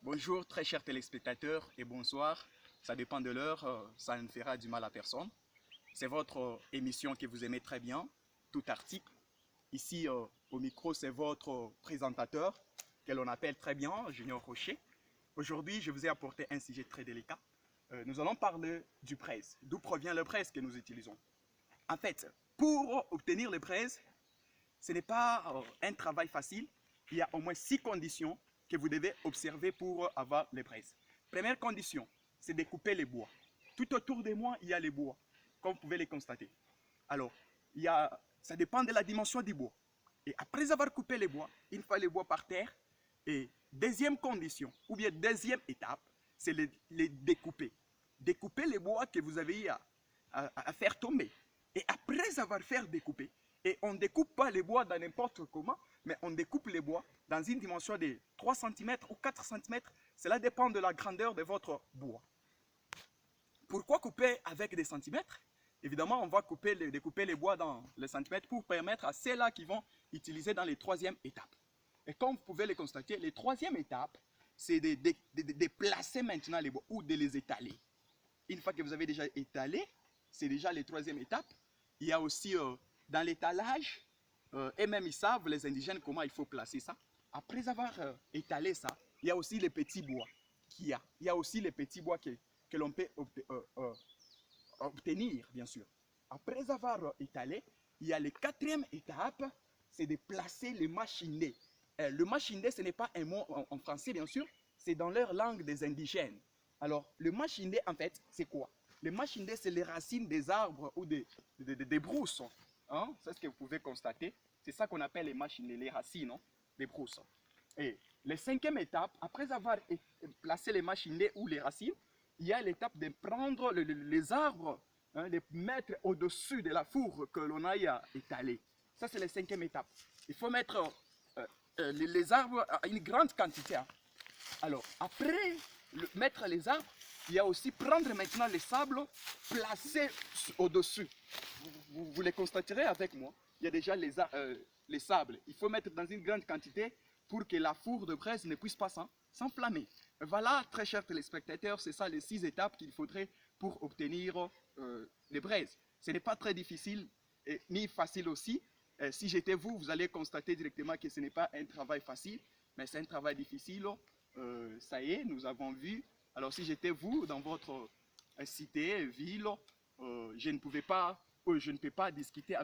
Bonjour très chers téléspectateurs et bonsoir. Ça dépend de l'heure, ça ne fera du mal à personne. C'est votre émission que vous aimez très bien, Tout Article. Ici au micro, c'est votre présentateur que l'on appelle très bien Junior Rocher. Aujourd'hui, je vous ai apporté un sujet très délicat. Nous allons parler du presse. D'où provient le presse que nous utilisons? En fait, pour obtenir le presse, ce n'est pas un travail facile. Il y a au moins 6 conditions que vous devez observer pour avoir les braises. Première condition, c'est de couper les bois. Tout autour de moi, il y a les bois, comme vous pouvez les constater. Alors, ça dépend de la dimension du bois. Et après avoir coupé les bois, une fois les bois par terre, et deuxième condition, ou bien deuxième étape, c'est les découper. Découper les bois que vous avez à faire tomber. Et après avoir fait découper, et on ne découpe pas les bois dans n'importe comment, mais on découpe les bois dans une dimension de 3 cm ou 4 cm. Cela dépend de la grandeur de votre bois. Pourquoi couper avec des centimètres? Évidemment, on va découper les bois dans les centimètres pour permettre à ceux-là qui vont utiliser dans les troisième étapes. Et comme vous pouvez le constater, les troisième étapes, c'est de placer maintenant les bois ou de les étaler. Une fois que vous avez déjà étalé, c'est déjà les troisième étapes. Il y a aussi dans l'étalage, et même ils savent, les indigènes, comment il faut placer ça. Après avoir étalé ça, il y a aussi les petits bois qu'il y a. Il y a aussi les petits bois que l'on peut obtenir, bien sûr. Après avoir étalé, il y a la quatrième étape, c'est de placer les machinés. Le machiné, ce n'est pas un mot en français, bien sûr, c'est dans leur langue des indigènes. Alors, le machiné, en fait, c'est quoi? Le machiné, c'est les racines des arbres ou des brousses. Hein? C'est ce que vous pouvez constater. C'est ça qu'on appelle les machinés, les racines des brousses. Et la cinquième étape, après avoir placé les machinés ou les racines, il y a l'étape de prendre les arbres, hein, les mettre au-dessus de la fourre que l'on a étalée. Ça, c'est la cinquième étape. Il faut mettre les arbres à une grande quantité. Hein. Alors, après mettre les arbres, il y a aussi prendre maintenant les sables, placer au-dessus. Vous les constaterez avec moi. Il y a déjà les sables. Il faut mettre dans une grande quantité pour que la fourre de braise ne puisse pas s'enflammer. Voilà, très chers téléspectateurs, c'est ça les 6 étapes qu'il faudrait pour obtenir les braises. Ce n'est pas très difficile, ni facile aussi. Si j'étais vous, vous allez constater directement que ce n'est pas un travail facile, mais c'est un travail difficile. Ça y est, nous avons vu. Alors si j'étais vous, dans votre cité, ville, je ne peux pas discuter avec